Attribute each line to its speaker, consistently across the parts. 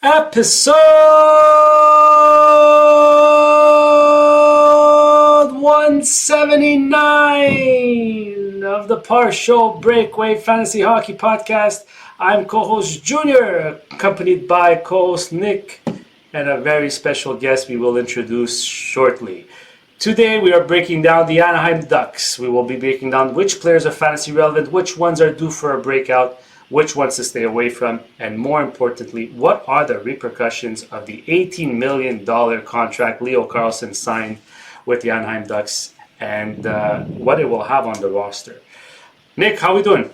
Speaker 1: Episode 179 of the Partial Breakaway Fantasy Hockey Podcast. I'm co-host Junior, accompanied by co-host Nick, and a very special guest we will introduce shortly. Today we are breaking down the Anaheim Ducks. We will be breaking down which players are fantasy relevant, which ones are due for a breakout, which ones to stay away from, and more importantly, what are the repercussions of the $18 million contract Leo Carlsson signed with the Anaheim Ducks, and what it will have on the roster. Nick, how are we doing?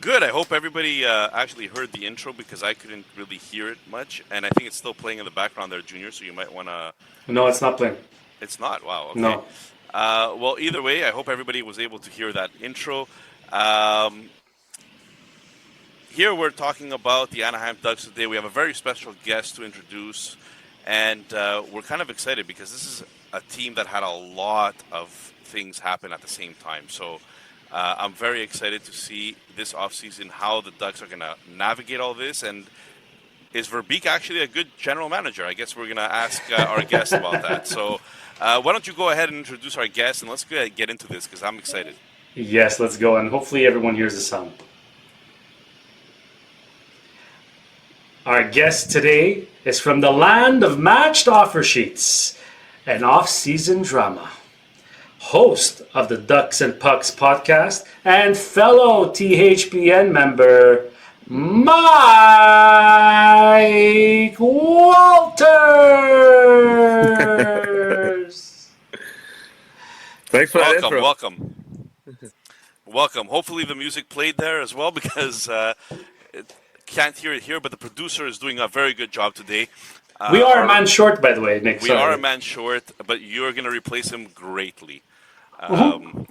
Speaker 2: Good. I hope everybody actually heard the intro because I couldn't really hear it much, and I think it's still playing in the background there, Junior, so you might want to...
Speaker 1: No, it's not playing.
Speaker 2: It's not? Wow, okay.
Speaker 1: No.
Speaker 2: Well, either way, I hope everybody was able to hear that intro. Here we're talking about the Anaheim Ducks today. We have a very special guest to introduce, and we're kind of excited because this is a team that had a lot of things happen at the same time. So I'm very excited to see this offseason how the Ducks are going to navigate all this. And is Verbeek actually a good general manager? I guess we're going to ask our guest about that. So why don't you go ahead and introduce our guest, and let's get into this because I'm excited.
Speaker 1: Yes, let's go, and hopefully everyone hears the sound. Our guest today is from the land of matched offer sheets and off-season drama. Host of the Ducks&Pucks podcast and fellow THPN member, Mike Walters.
Speaker 3: Thanks for that intro.
Speaker 2: Welcome. Hopefully the music played there as well because... can't hear it here, but the producer is doing a very good job today.
Speaker 1: We are a man short, by the way, Nick.
Speaker 2: We are a man short, but you're going to replace him greatly.
Speaker 1: I'm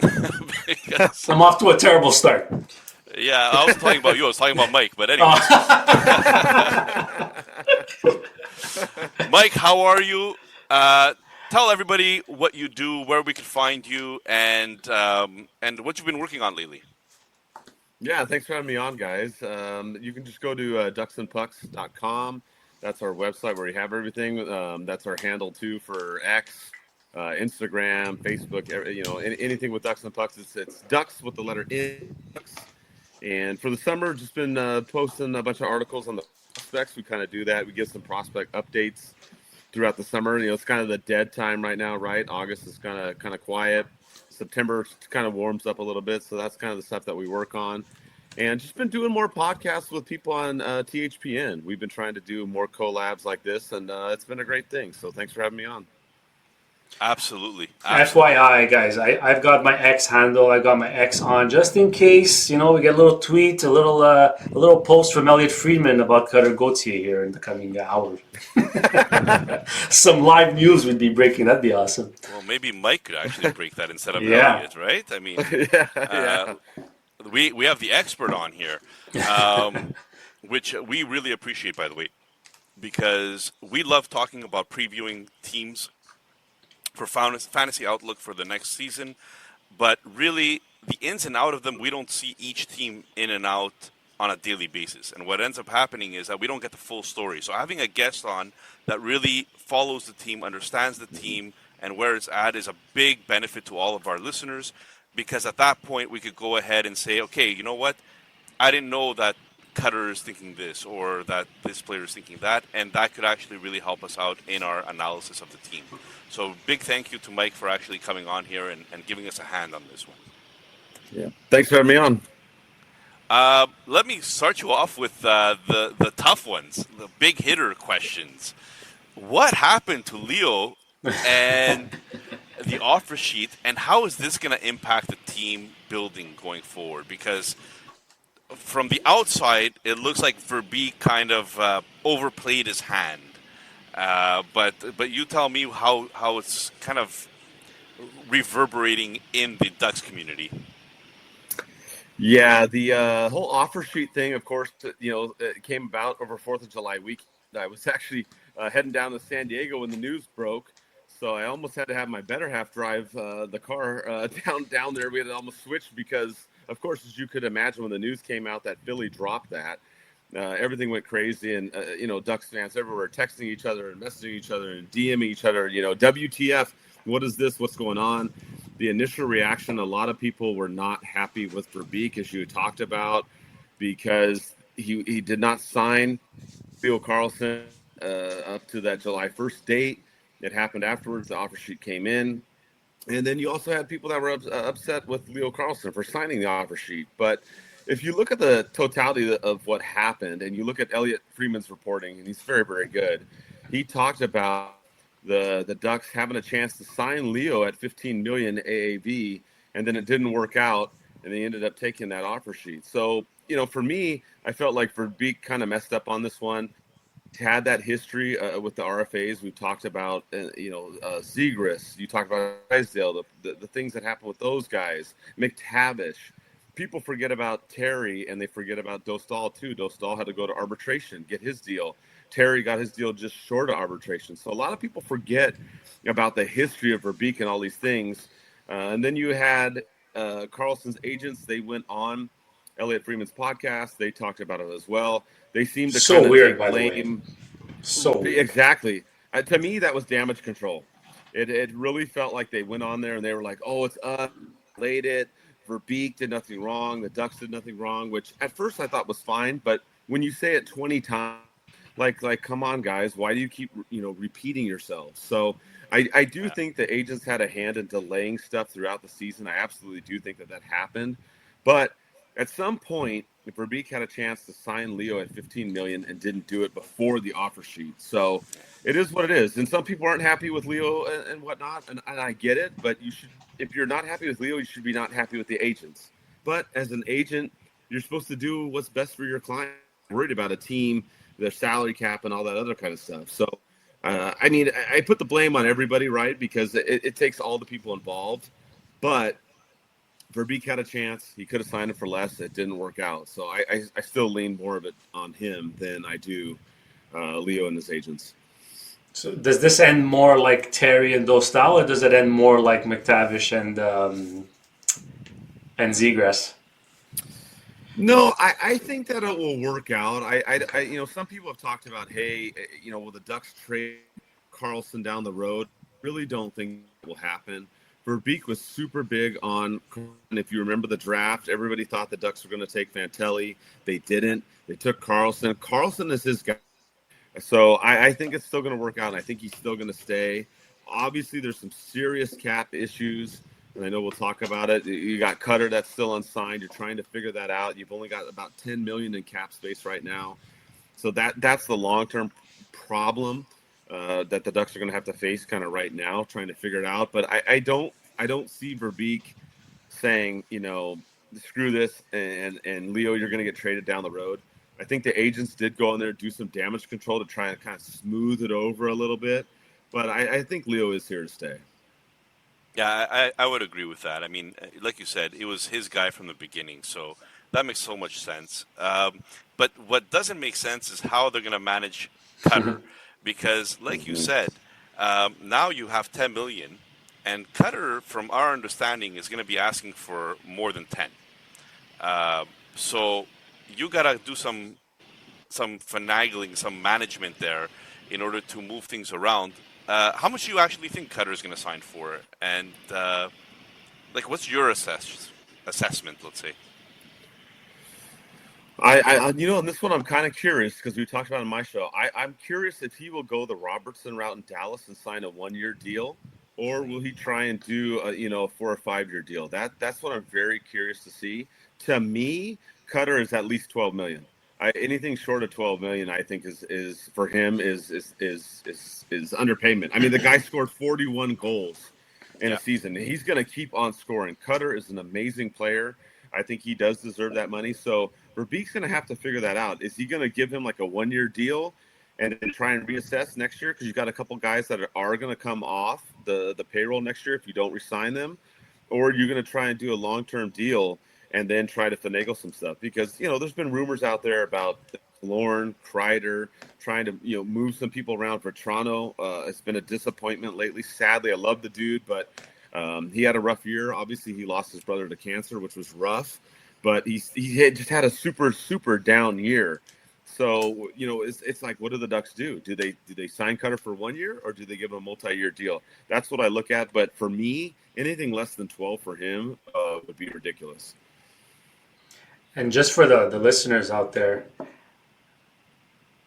Speaker 1: off to a terrible start.
Speaker 2: Yeah, I was talking about you. I was talking about Mike, but anyway. Mike, how are you? Tell everybody what you do, where we can find you, and what you've been working on lately.
Speaker 3: Yeah, thanks for having me on, guys. You can just go to Ducks&Pucks.com. That's our website where we have everything. That's our handle, too, for X, Instagram, Facebook, anything with Ducks&Pucks. It's Ducks with the letter N. And for the summer, just been posting a bunch of articles on the prospects. We kind of do that. We give some prospect updates throughout the summer. It's kind of the dead time right now, right? August is kind of quiet. September kind of warms up a little bit, so that's kind of the stuff that we work on. And just been doing more podcasts with people on THPN. We've been trying to do more collabs like this, and it's been a great thing. So thanks for having me on.
Speaker 2: Absolutely.
Speaker 1: FYI, guys, I've got my X handle. I got my X on just in case, we get a little tweet, a little post from Elliot Friedman about Cutter Gauthier here in the coming hour. Some live news would be breaking. That'd be awesome.
Speaker 2: Well, maybe Mike could actually break that instead of Elliot, right? I mean, we have the expert on here, which we really appreciate, by the way, because we love talking about previewing teams for fantasy outlook for the next season, but really the ins and out of them, we don't see each team in and out on a daily basis. And what ends up happening is that we don't get the full story. So having a guest on that really follows the team, understands the team, and where it's at is a big benefit to all of our listeners, because at that point we could go ahead and say, okay, you know what? I didn't know that Cutter is thinking this or that this player is thinking that, and that could actually really help us out in our analysis of the team. So big thank you to Mike for actually coming on here and giving us a hand on this one.
Speaker 3: Yeah, thanks for having me on.
Speaker 2: Let me start you off with the tough ones, the big hitter questions. What happened to Leo and the offer sheet, and how is this going to impact the team building going forward? Because from the outside, it looks like Verbeek kind of overplayed his hand. But you tell me how it's kind of reverberating in the Ducks community.
Speaker 3: Yeah, the whole offer sheet thing, of course, it came about over 4th of July week. I was actually heading down to San Diego when the news broke, so I almost had to have my better half drive the car down there. We had to almost switch because, of course, as you could imagine, when the news came out that Philly dropped that, everything went crazy, and Ducks fans everywhere texting each other and messaging each other and DMing each other. WTF? What is this? What's going on? The initial reaction, a lot of people were not happy with Verbeek, as you talked about, because he did not sign Leo Carlsson up to that July 1st date. It happened afterwards. The offer sheet came in. And then you also had people that were upset with Leo Carlsson for signing the offer sheet. But if you look at the totality of what happened, and you look at Elliot Friedman's reporting, and he's very, very good, he talked about the Ducks having a chance to sign Leo at $15 million AAV, and then it didn't work out, and they ended up taking that offer sheet. So, for me, I felt like Verbeek kind of messed up on this one. Had that history with the RFAs. We've talked about, Zegras. You talked about Drysdale, the things that happened with those guys. McTavish. People forget about Terry, and they forget about Dostal, too. Dostal had to go to arbitration, get his deal. Terry got his deal just short of arbitration. So a lot of people forget about the history of Verbeek and all these things. And then you had Carlson's agents. They went on Elliot Friedman's podcast. They talked about it as well. They seem to kind of take blame.
Speaker 1: So weird.
Speaker 3: Exactly. To me, that was damage control. It really felt like they went on there and they were like, "Oh, it's us, laid it. Verbeek did nothing wrong. The Ducks did nothing wrong," which at first I thought was fine. But when you say it 20 times, like, come on, guys, why do you keep repeating yourselves? So I do think the agents had a hand in delaying stuff throughout the season. I absolutely do think that happened, but at some point, if Verbeek had a chance to sign Leo at $15 million and didn't do it before the offer sheet. So it is what it is. And some people aren't happy with Leo and whatnot, and I get it, but you should, if you're not happy with Leo, you should be not happy with the agents. But as an agent, you're supposed to do what's best for your client. You're worried about a team, their salary cap, and all that other kind of stuff. So, I put the blame on everybody, right? Because it takes all the people involved. But Verbeek had a chance. He could have signed it for less. It didn't work out. So I still lean more of it on him than I do Leo and his agents.
Speaker 1: So does this end more like Terry and Dostal, or does it end more like McTavish and Zegras?
Speaker 3: No, I think that it will work out. I some people have talked about, hey, will the Ducks trade Carlsson down the road? Really don't think it will happen. Verbeek was super big on, and if you remember the draft, everybody thought the Ducks were going to take Fantelli. They didn't. They took Carlsson. Carlsson is his guy. So I think it's still going to work out. I think he's still going to stay. Obviously, there's some serious cap issues, and I know we'll talk about it. You got Cutter that's still unsigned. You're trying to figure that out. You've only got about $10 million in cap space right now. So that's the long-term problem that the Ducks are going to have to face kind of right now, trying to figure it out. But I don't see Verbeek saying, screw this, and Leo, you're going to get traded down the road. I think the agents did go in there and do some damage control to try and kind of smooth it over a little bit. But I think Leo is here to stay.
Speaker 2: Yeah, I would agree with that. I mean, like you said, it was his guy from the beginning, so that makes so much sense. But what doesn't make sense is how they're going to manage Cutter. Because, like you said, now you have $10 million, and Cutter, from our understanding, is going to be asking for more than 10. So you got to do some finagling, some management there in order to move things around. How much do you actually think Cutter is going to sign for? And, what's your assessment, let's say?
Speaker 3: On this one, I'm kind of curious because we talked about it on my show. I'm curious if he will go the Robertson route in Dallas and sign a 1-year deal, or will he try and do a 4 or 5 year deal? That's what I'm very curious to see. To me, Cutter is at least $12 million. Anything short of $12 million, I think is for him is underpayment. I mean, the guy scored 41 goals in a season. He's going to keep on scoring. Cutter is an amazing player. I think he does deserve that money. So Verbeek's going to have to figure that out. Is he going to give him like a 1-year deal and then try and reassess next year? Because you've got a couple guys that are going to come off the payroll next year if you don't re-sign them. Or you're going to try and do a long-term deal and then try to finagle some stuff. Because, there's been rumors out there about Lorne, Kreider, trying to, move some people around for Toronto. It's been a disappointment lately. Sadly, I love the dude, but he had a rough year. Obviously, he lost his brother to cancer, which was rough. But he just had a super, super down year. So, it's like, what do the Ducks do? Do they sign Cutter for 1 year, or do they give him a multi-year deal? That's what I look at. But for me, anything less than 12 for him would be ridiculous.
Speaker 1: And just for the listeners out there,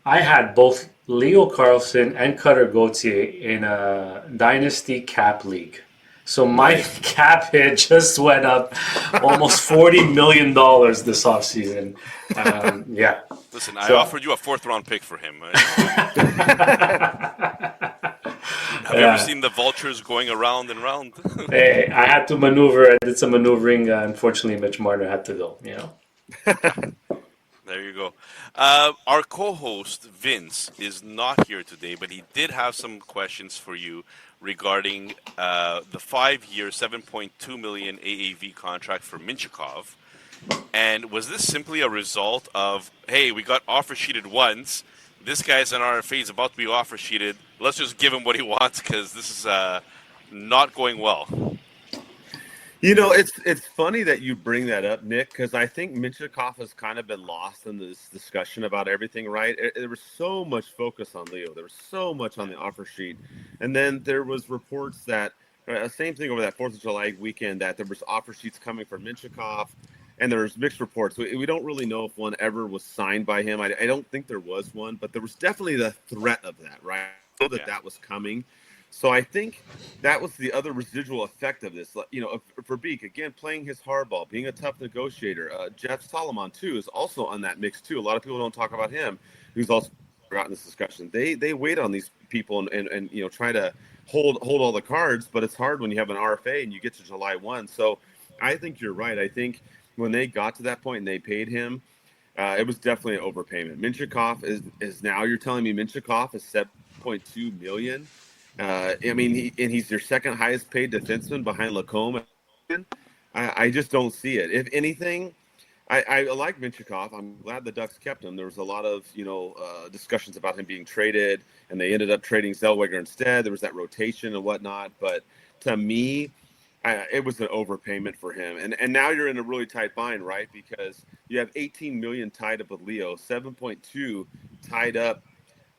Speaker 1: I had both Leo Carlsson and Cutter Gauthier in a Dynasty Cap League. So my cap hit just went up almost $40 million this offseason. Yeah.
Speaker 2: Listen, I offered you a 4th-round pick for him. Have you ever seen the vultures going around and around?
Speaker 1: Hey, I had to maneuver. I did some maneuvering. Unfortunately, Mitch Marner had to go.
Speaker 2: There you go. Our co-host, Vince, is not here today, but he did have some questions for you regarding the 5-year, $7.2 million AAV contract for Minchikov. And was this simply a result of, hey, we got offer sheeted once, this guy's an RFA, he's about to be offer sheeted, let's just give him what he wants because this is not going well?
Speaker 3: It's funny that you bring that up, Nick, because I think Minchikov has kind of been lost in this discussion about everything, right? There was so much focus on Leo. There was so much on the offer sheet. And then there was reports that, same thing over that 4th of July weekend, that there was offer sheets coming for Minchikov, and there was mixed reports. We don't really know if one ever was signed by him. I don't think there was one, but there was definitely the threat of that, right? I know that was coming. So I think that was the other residual effect of this. For Beek, again, playing his hardball, being a tough negotiator. Jeff Solomon, too, is also on that mix, too. A lot of people don't talk about him, who's also forgotten this discussion. They wait on these people and try to hold all the cards, but it's hard when you have an RFA and you get to July 1. So I think you're right. I think when they got to that point and they paid him, it was definitely an overpayment. Minchikov is now, you're telling me Minchikov is $7.2 million. He's your second highest paid defenseman behind Lacombe. I just don't see it. If anything, I like Minchikov. I'm glad the Ducks kept him. There was a lot of discussions about him being traded, and they ended up trading Zellweger instead. There was that rotation and whatnot. But to me, it was an overpayment for him. And now you're in a really tight bind, right? Because you have $18 million tied up with Leo, 7.2 tied up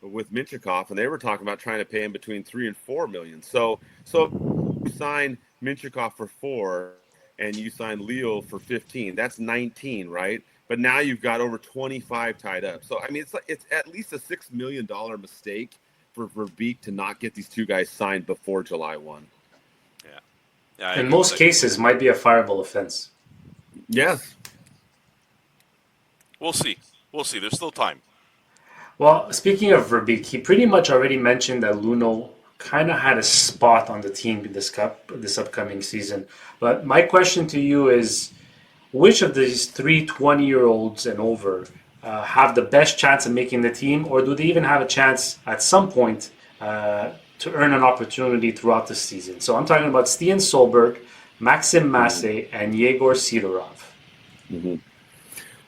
Speaker 3: with Minchikov, and they were talking about trying to pay him between $3 and $4 million. So you sign Minchikov for 4, and you sign Leo for 15. That's 19, right? But now you've got over 25 tied up. So it's at least a $6 million mistake for Beek to not get these two guys signed before July 1.
Speaker 2: Yeah.
Speaker 1: In most cases, might be a fireable offense.
Speaker 3: Yes.
Speaker 2: We'll see. There's still time.
Speaker 1: Well, speaking of Verbeek, he pretty much already mentioned that Luno kind of had a spot on the team this upcoming season. But my question to you is, which of these 3 20-year-olds and over have the best chance of making the team, or do they even have a chance at some point to earn an opportunity throughout the season? So I'm talking about Stian Solberg, Maxim Massey, and Yegor Sidorov.
Speaker 3: Mm-hmm.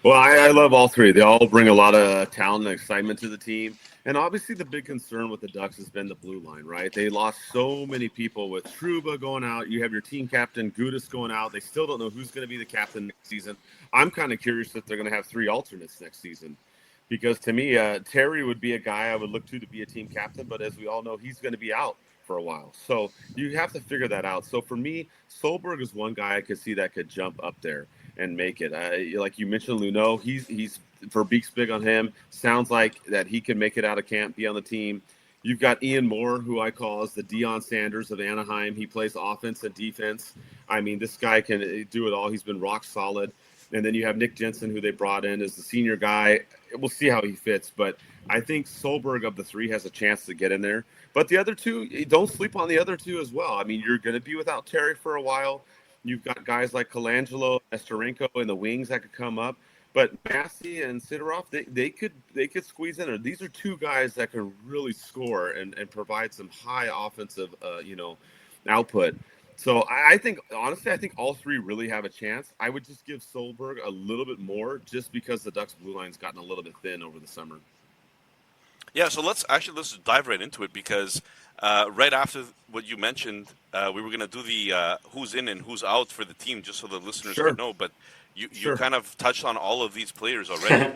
Speaker 3: Well, I love all three. They all bring a lot of talent and excitement to the team. And obviously the big concern with the Ducks has been the blue line, right? They lost so many people with Trouba going out. You have your team captain, Gudas, going out. They still don't know who's going to be the captain next season. I'm kind of curious if they're going to have 3 alternates next season. Because to me, Terry would be a guy I would look to be a team captain. But as we all know, he's going to be out for a while. So you have to figure that out. So for me, Solberg is one guy I could see that could jump up there and make it. Like you mentioned, Luno, he's for Beek's big on him. Sounds like that he can make it out of camp, be on the team. You've got Ian Moore, who I call as the Deion Sanders of Anaheim. He plays offense and defense. This guy can do it all. He's been rock solid. And then you have Nick Jensen, who they brought in as the senior guy. We'll see how he fits. But I think Solberg of the 3 has a chance to get in there. But the other 2, don't sleep on the other 2 as well. You're going to be without Terry for a while. You've got guys like Colangelo, Nesterenko in the wings that could come up. But Massey and Sidorov, they could squeeze in there. These are 2 guys that can really score and provide some high offensive output. So I think, honestly, all 3 really have a chance. I would just give Solberg a little bit more just because the Ducks blue line's gotten a little bit thin over the summer.
Speaker 2: Yeah, so let's dive right into it because right after what you mentioned, we were going to do the who's in and who's out for the team just so the listeners can know. But you kind of touched on all of these players already.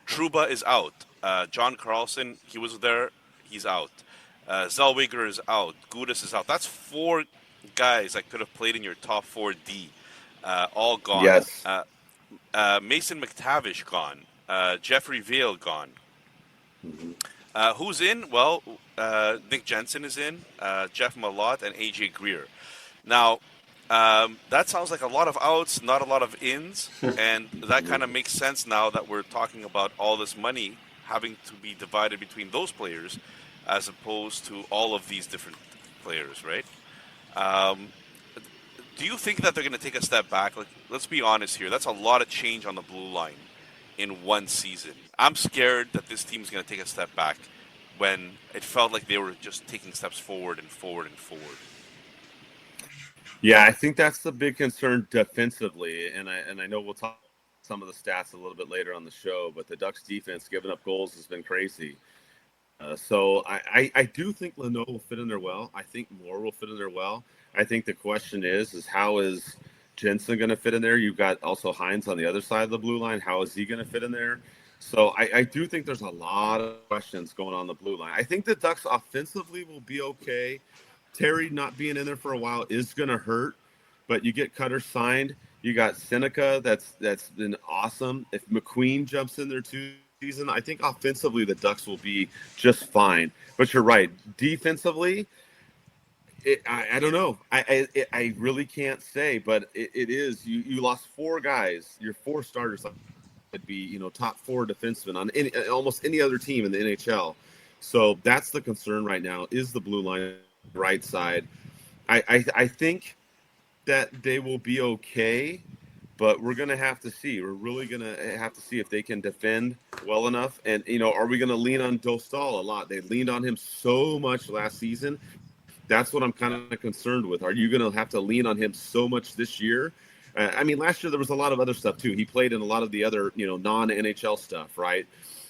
Speaker 2: Trouba is out. John Carlson, he was there. He's out. Zellweger is out. Gudas is out. That's 4 guys that could have played in your top 4D. All gone.
Speaker 3: Yes.
Speaker 2: Mason McTavish gone. Jeffrey Vale gone.
Speaker 3: Mm-hmm.
Speaker 2: Who's in? Well, Nick Jensen is in. Jeff Malott and AJ Greer. Now, that sounds like a lot of outs, not a lot of ins, and that kind of makes sense now that we're talking about all this money having to be divided between those players as opposed to all of these different players, right? Do you think that they're going to take a step back? Like, let's be honest here. That's a lot of change on the blue line in one season. I'm scared that this team's going to take a step back when it felt like they were just taking steps forward and forward and forward.
Speaker 3: Yeah, I think that's the big concern defensively, and I know we'll talk some of the stats a little bit later on the show, but the Ducks defense giving up goals has been crazy. So I do think Leno will fit in there well. I think Moore will fit in there well. I think the question is how is Jensen going to fit in there? You've got also Hines on the other side of the blue line. How is he going to fit in there? So I do think there's a lot of questions going on the blue line. I think the Ducks offensively will be okay. Terry not being in there for a while is going to hurt, but you get Cutter signed. You got Seneca that's been awesome. If McQueen jumps in there too season, I think offensively the Ducks will be just fine. But you're right, defensively, I don't know. I really can't say, but it is. You lost 4 guys. Your 4 starters would be top 4 defensemen on almost any other team in the NHL. So that's the concern right now is the blue line right side. I think that they will be okay, but we're going to have to see. We're really going to have to see if they can defend well enough. And, are we going to lean on Dostal a lot? They leaned on him so much last season. That's what I'm kind of concerned with. Are you going to have to lean on him so much this year? Last year there was a lot of other stuff too. He played in a lot of the other, non-NHL stuff, right?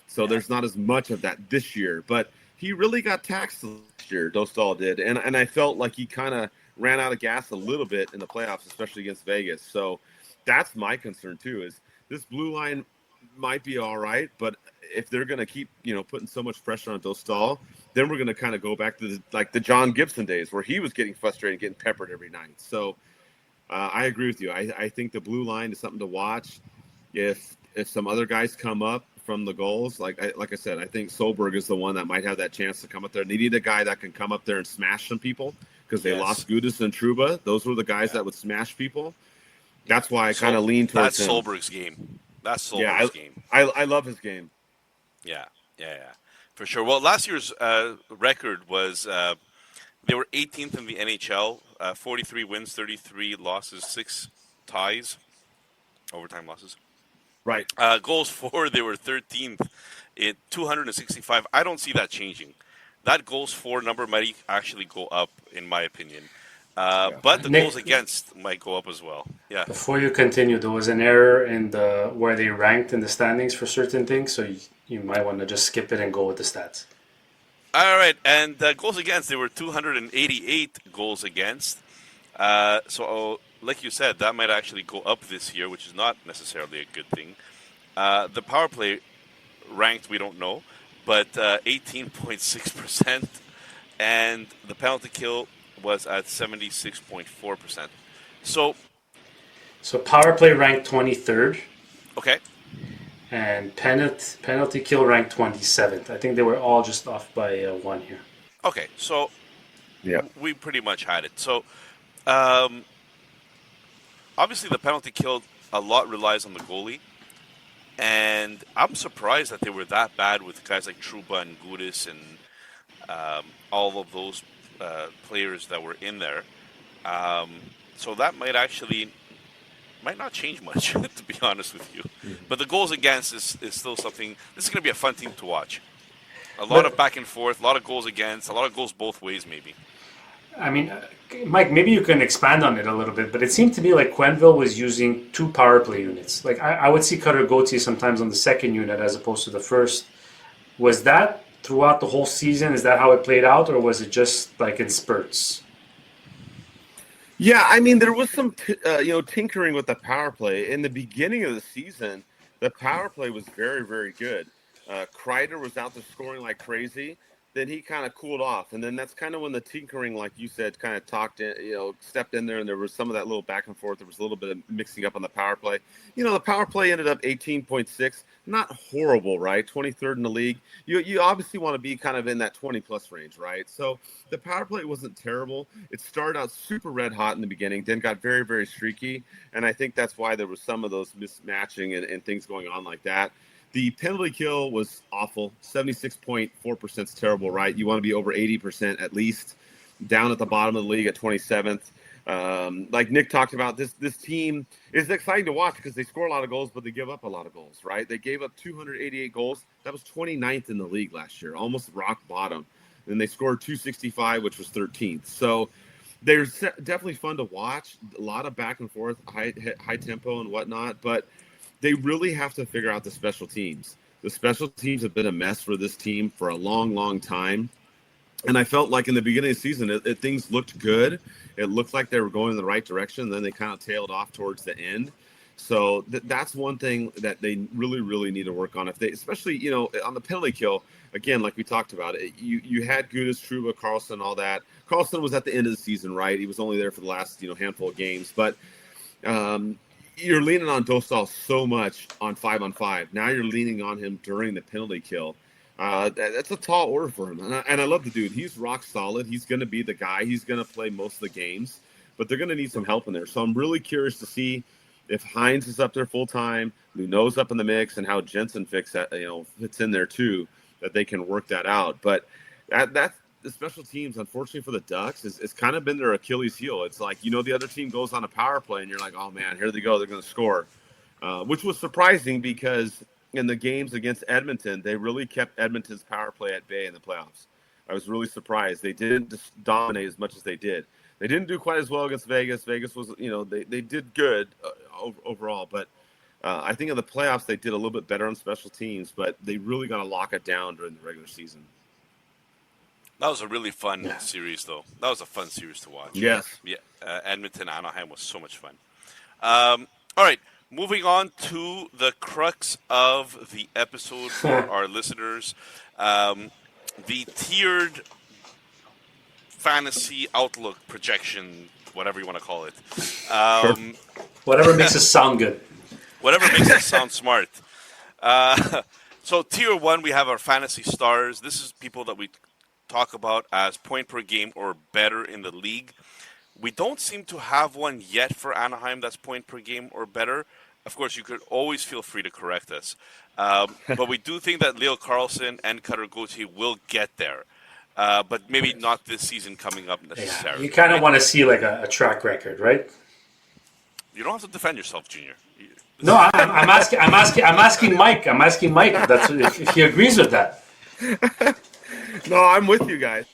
Speaker 3: So there's not as much of that this year. But he really got taxed last year, Dostal did. And I felt like he kind of ran out of gas a little bit in the playoffs, especially against Vegas. So that's my concern too, is this blue line might be all right, but if they're going to keep, putting so much pressure on Dostal, then we're going to kind of go back to the John Gibson days where he was getting frustrated, getting peppered every night. So I agree with you. I think the blue line is something to watch. If some other guys come up from the goals, like I said, I think Solberg is the one that might have that chance to come up there. They need a guy that can come up there and smash some people because they lost Gudas and Trouba. Those were the guys that would smash people. That's why I kind of lean towards
Speaker 2: that's
Speaker 3: him.
Speaker 2: Solberg's game. That's Solberg's game.
Speaker 3: I love his game.
Speaker 2: Yeah, for sure. Well, last year's record was they were 18th in the NHL, 43 wins, 33 losses, 6 ties, overtime losses.
Speaker 3: Right.
Speaker 2: Goals for, they were 13th at 265. I don't see that changing. That goals for number might actually go up, in my opinion. But the goals against might go up as well. Yeah.
Speaker 1: Before you continue, there was an error in where they ranked in the standings for certain things, so you might want to just skip it and go with the stats.
Speaker 2: All right, and goals against, there were 288 goals against. So, like you said, that might actually go up this year, which is not necessarily a good thing. The power play ranked, we don't know, but 18.6%, and the penalty kill was at 76.4%. So
Speaker 1: power play ranked 23rd.
Speaker 2: Okay.
Speaker 1: And penalty kill ranked 27th. I think they were all just off by 1 here.
Speaker 2: Okay, so we pretty much had it. So obviously the penalty kill a lot relies on the goalie. And I'm surprised that they were that bad with guys like Trouba and Gudas and all of those players that were in there. So that might not change much, to be honest with you. Mm-hmm. But the goals against is still something. This is going to be a fun team to watch. A lot of back and forth, a lot of goals against, a lot of goals both ways, maybe.
Speaker 1: I mean, Mike, maybe you can expand on it a little bit, but it seemed to me like Quenneville was using 2 power play units. Like I would see Cutter Gauthier sometimes on the second unit as opposed to the first. Was that throughout the whole season? Is that how it played out, or was it just like in spurts?
Speaker 3: Yeah, I mean, there was some, tinkering with the power play. In the beginning of the season, the power play was very, very good. Kreider was out there scoring like crazy, then he kind of cooled off. And then that's kind of when the tinkering, like you said, kind of stepped in there, and there was some of that little back and forth. There was a little bit of mixing up on the power play. The power play ended up 18.6. Not horrible, right? 23rd in the league. You obviously want to be kind of in that 20-plus range, right? So the power play wasn't terrible. It started out super red hot in the beginning, then got very, very streaky. And I think that's why there was some of those mismatching and things going on like that. The penalty kill was awful. 76.4% is terrible, right? You want to be over 80% at least. Down at the bottom of the league at 27th. Like Nick talked about, this team is exciting to watch because they score a lot of goals, but they give up a lot of goals, right? They gave up 288 goals. That was 29th in the league last year, almost rock bottom. And they scored 265, which was 13th. So they're definitely fun to watch. A lot of back and forth, high tempo and whatnot, but they really have to figure out the special teams. The special teams have been a mess for this team for a long, long time. And I felt like in the beginning of the season, things looked good. It looked like they were going in the right direction. And then they kind of tailed off towards the end. So that's one thing that they really, really need to work on. If they, especially, on the penalty kill, again, like we talked about, you had Gudas, Trouba, Carlsson, all that. Carlsson was at the end of the season, right? He was only there for the last, handful of games. But you're leaning on Dostal so much on 5-on-5. Now you're leaning on him during the penalty kill. That's a tall order for him. And I love the dude. He's rock solid. He's going to be the guy. He's going to play most of the games. But they're going to need some help in there. So I'm really curious to see if Hines is up there full time, Luneau's up in the mix, and how Jensen fits in there too, that they can work that out. But that's the special teams, unfortunately for the Ducks, it's kind of been their Achilles heel. It's like, the other team goes on a power play, and you're like, oh, man, here they go. They're going to score, which was surprising because in the games against Edmonton, they really kept Edmonton's power play at bay in the playoffs. I was really surprised. They didn't just dominate as much as they did. They didn't do quite as well against Vegas. Vegas was, they did good overall. But I think in the playoffs, they did a little bit better on special teams, but they really got to lock it down during the regular season.
Speaker 2: That was a really fun series, though. That was a fun series to watch.
Speaker 3: Yes.
Speaker 2: Yeah. Edmonton, Anaheim was so much fun. All right. Moving on to the crux of the episode for our listeners. The tiered fantasy outlook projection, whatever you want to call it.
Speaker 1: Whatever makes us sound good.
Speaker 2: Whatever makes us sound smart. So tier 1, we have our fantasy stars. This is people that we talk about as point per game or better in the league. We don't seem to have one yet for Anaheim that's point per game or better. Of course, you could always feel free to correct us. But we do think that Leo Carlsson and Cutter Gauthier will get there. But maybe not this season coming up necessarily.
Speaker 1: You kind of want to see like a track record, right?
Speaker 2: You don't have to defend yourself, Junior.
Speaker 1: No, I'm asking Mike. I'm asking Mike if he agrees with that.
Speaker 3: No, I'm with you guys.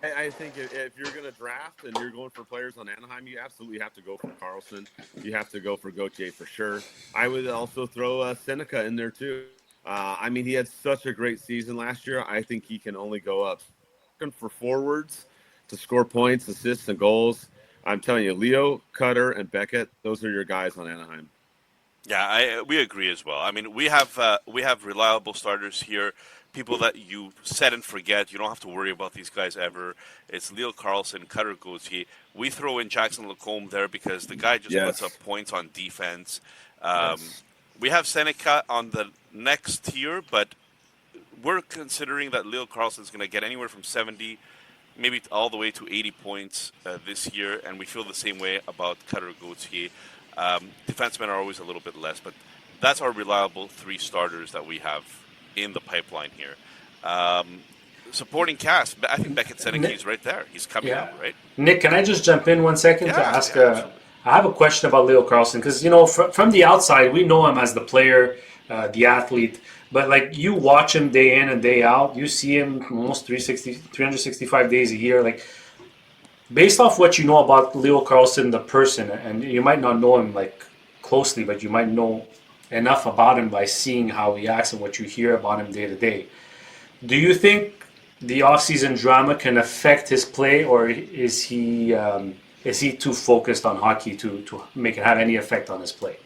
Speaker 3: I think if you're going to draft and you're going for players on Anaheim, you absolutely have to go for Carlsson. You have to go for Gauthier for sure. I would also throw Seneca in there too. He had such a great season last year. I think he can only go up. Looking for forwards to score points, assists, and goals. I'm telling you, Leo, Cutter, and Beckett, those are your guys on Anaheim.
Speaker 2: Yeah, we agree as well. We have reliable starters here. People that you set and forget. You don't have to worry about these guys ever. It's Leo Carlsson, Cutter Gauthier. We throw in Jackson Lacombe there because the guy just puts up points on defense. We have Seneca on the next tier, but we're considering that Leo Carlsson is going to get anywhere from 70, maybe all the way to 80 points this year, and we feel the same way about Cutter Gauthier. Defensemen are always a little bit less, but that's our reliable 3 starters that we have in the pipeline here. Supporting cast, I think Beckett Seneca is right there. He's coming up, right?
Speaker 1: Nick, can I just jump in 1 second to ask? I have a question about Leo Carlsson because from the outside we know him as the player, the athlete, but like you watch him day in and day out, you see him almost 365 days a year. Like based off what you know about Leo Carlsson, the person, and you might not know him like closely, but you might know enough about him by seeing how he acts and what you hear about him day to day. Do you think the off-season drama can affect his play, or is he too focused on hockey to make it have any effect on his play?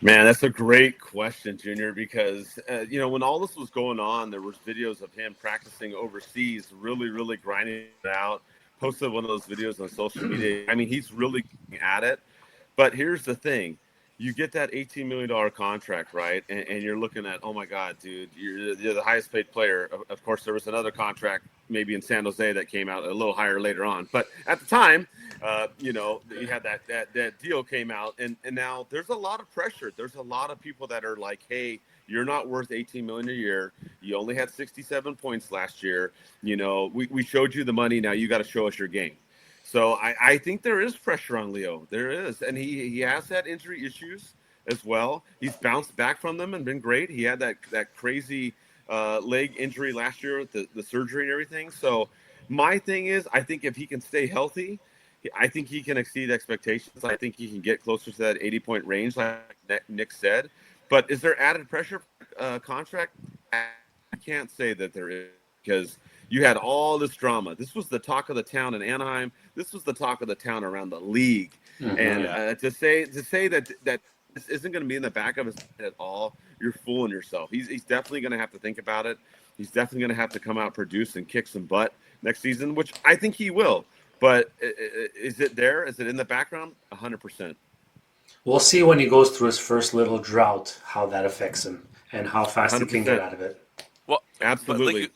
Speaker 3: Man, that's a great question, Junior, because, when all this was going on, there was videos of him practicing overseas, really, really grinding it out, posted one of those videos on social media. I mean, he's really at it. But here's the thing. You get that $18 million contract, right? And you're looking at, oh my God, dude, you're the highest paid player. Of course, there was another contract maybe in San Jose that came out a little higher later on. But at the time, you had that deal came out, and now there's a lot of pressure. There's a lot of people that are like, hey, you're not worth 18 million a year. You only had 67 points last year. We showed you the money. Now you got to show us your game. So I think there is pressure on Leo. There is, and he has had injury issues as well. He's bounced back from them and been great. He had that crazy leg injury last year with the surgery and everything. So my thing is, I think if he can stay healthy, I think he can exceed expectations. I think he can get closer to that 80-point range, like Nick said. But is there added pressure contract? I can't say that there is, because you had all this drama. This was the talk of the town in Anaheim. This was the talk of the town around the league.
Speaker 1: Mm-hmm.
Speaker 3: And to say that this isn't going to be in the back of his head at all, you're fooling yourself. He's definitely going to have to think about it. He's definitely going to have to come out, produce, and kick some butt next season, which I think he will. But is it there? Is it in the background? 100%.
Speaker 1: We'll see when he goes through his first little drought how that affects him and how fast he can get
Speaker 3: 100%.
Speaker 1: out of it.
Speaker 2: Well,
Speaker 3: Absolutely.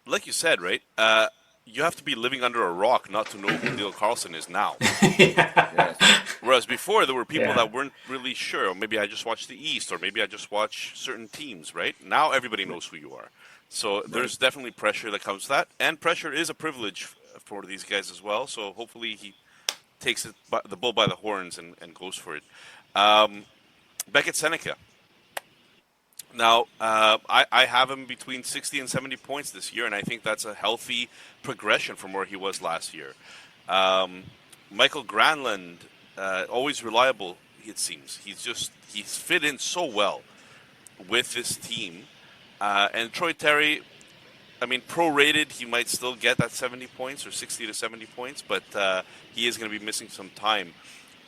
Speaker 2: like you said, right? You have to be living under a rock not to know who Leo Carlsson is now.
Speaker 3: Yes.
Speaker 2: Whereas before, there were people
Speaker 1: Yeah.
Speaker 2: that weren't really sure. Or maybe I just watched the East, or maybe I just watch certain teams, right? Now everybody knows who you are. So there's definitely pressure that comes to that. And pressure is a privilege for these guys as well. So hopefully he takes the bull by the horns and goes for it. Beckett Seneca. Now, I have him between 60 and 70 points this year, and I think that's a healthy progression from where he was last year. Michael Granlund, always reliable, it seems. He's fit in so well with this team. And Troy Terry, I mean, prorated, he might still get that 70 points or 60 to 70 points, but he is going to be missing some time.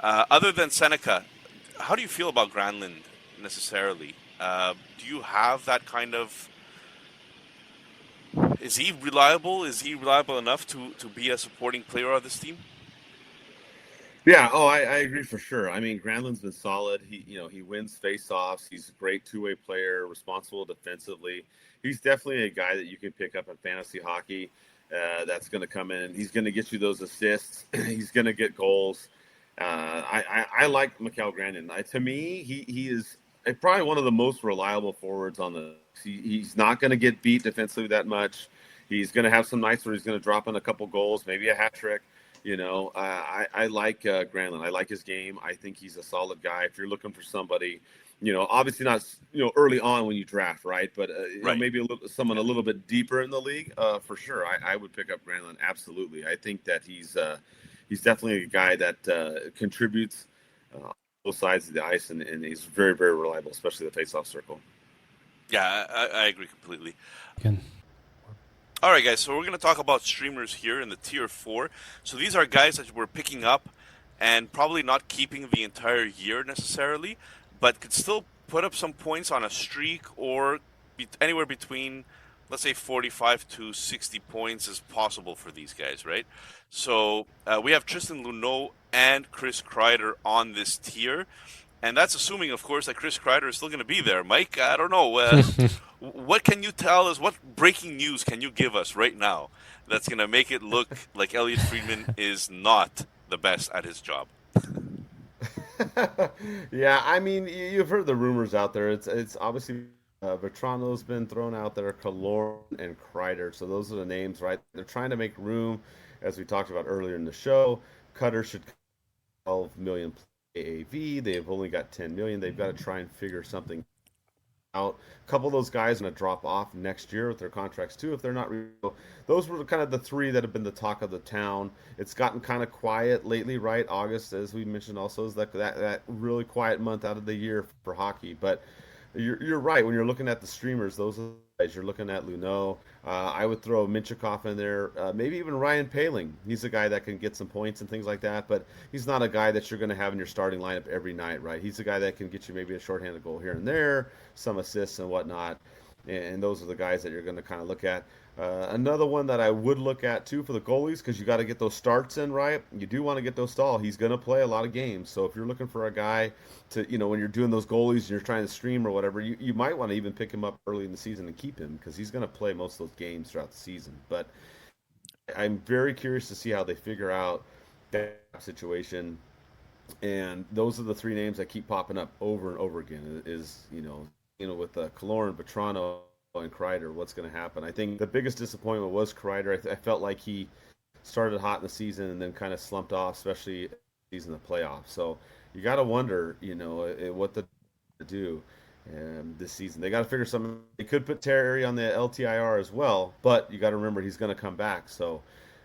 Speaker 2: Other than Seneca, how do you feel about Granlund necessarily? Do you have that kind of... Is he reliable? Is he reliable enough to be a supporting player of this team?
Speaker 3: Yeah, I agree for sure. I mean, Granlund's been solid. He wins face-offs. He's a great two-way player, responsible defensively. He's definitely a guy that you can pick up in fantasy hockey. That's going to come in. He's going to get you those assists. He's going to get goals. I like Mikael Granlund. To me, he is probably one of the most reliable forwards on the. He's not going to get beat defensively that much. He's going to have some nights where he's going to drop in a couple goals, maybe a hat trick. I like Granlund. I like his game. I think he's a solid guy. If you're looking for somebody, obviously not, early on when you draft, right? But
Speaker 2: Right.
Speaker 3: maybe someone a little bit deeper in the league, for sure. I would pick up Granlund. Absolutely. I think that he's definitely a guy that contributes both sides of the ice, and he's very, very reliable, especially the faceoff circle.
Speaker 2: Yeah, I agree completely.
Speaker 4: Again.
Speaker 2: All right, guys, so we're going to talk about streamers here in the Tier 4. So these are guys that we're picking up and probably not keeping the entire year necessarily, but could still put up some points on a streak, or anywhere between, let's say, 45 to 60 points is possible for these guys, right? So we have Tristan Luneau and Chris Kreider on this tier. And that's assuming, of course, that Chris Kreider is still going to be there. Mike, I don't know. What can you tell us? What breaking news can you give us right now that's going to make it look like Elliot Friedman is not the best at his job?
Speaker 3: Yeah, I mean, you've heard the rumors out there. It's obviously Vetrano's been thrown out there, Killorn and Kreider. So those are the names, right? They're trying to make room, as we talked about earlier in the show. Cutter should 12 million AAV. They've only got 10 million. They've got to try and figure something out. A couple of those guys are going to drop off next year with their contracts too, if they're not real. Those were kind of the three that have been the talk of the town. It's gotten kind of quiet lately, right? August, as we mentioned, also is that really quiet month out of the year for hockey. But you're right, when you're looking at the streamers, those are As you're looking at Luneau, I would throw Minchikov in there, maybe even Ryan Poehling. He's a guy that can get some points and things like that, but he's not a guy that you're going to have in your starting lineup every night, right? He's a guy that can get you maybe a shorthanded goal here and there, some assists and whatnot, and those are the guys that you're going to kind of look at. Another one that I would look at too for the goalies, because you got to get those starts in right. You do want to get those stall. He's going to play a lot of games, so if you're looking for a guy to, when you're doing those goalies and you're trying to stream or whatever, you might want to even pick him up early in the season and keep him because he's going to play most of those games throughout the season. But I'm very curious to see how they figure out that situation. And those are the three names that keep popping up over and over again. Is with Killorn, Vetrano, and Kreider, what's going to happen? I think the biggest disappointment was Kreider. I felt like he started hot in the season and then kind of slumped off, especially in the playoffs. So you got to wonder, what to do this season. They got to figure something. They could put Terry on the LTIR as well, but you got to remember he's going to come back. So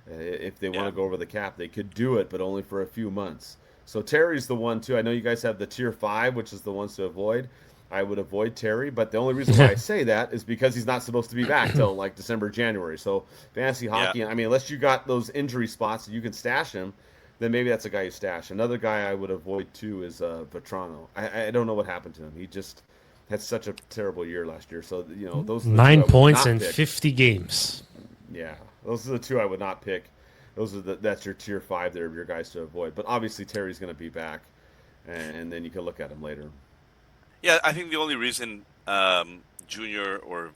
Speaker 3: if they want to go over the cap, they could do it, but only for a few months. So Terry's the one too. I know you guys have the tier 5, which is the ones to avoid. I would avoid Terry, but the only reason why I say that is because he's not supposed to be back till like December, January. So fantasy hockey, I mean, unless you got those injury spots that you can stash him, then maybe that's a guy you stash. Another guy I would avoid too is Vetrano. I don't know what happened to him. He just had such a terrible year last year. So those are the
Speaker 4: 9
Speaker 3: two I would
Speaker 4: points
Speaker 3: not
Speaker 4: in
Speaker 3: pick.
Speaker 4: 50 games.
Speaker 3: Yeah, those are the two I would not pick. That's your tier 5 there of your guys to avoid. But obviously Terry's going to be back, and then you can look at him later.
Speaker 2: Yeah, I think the only reason Junior or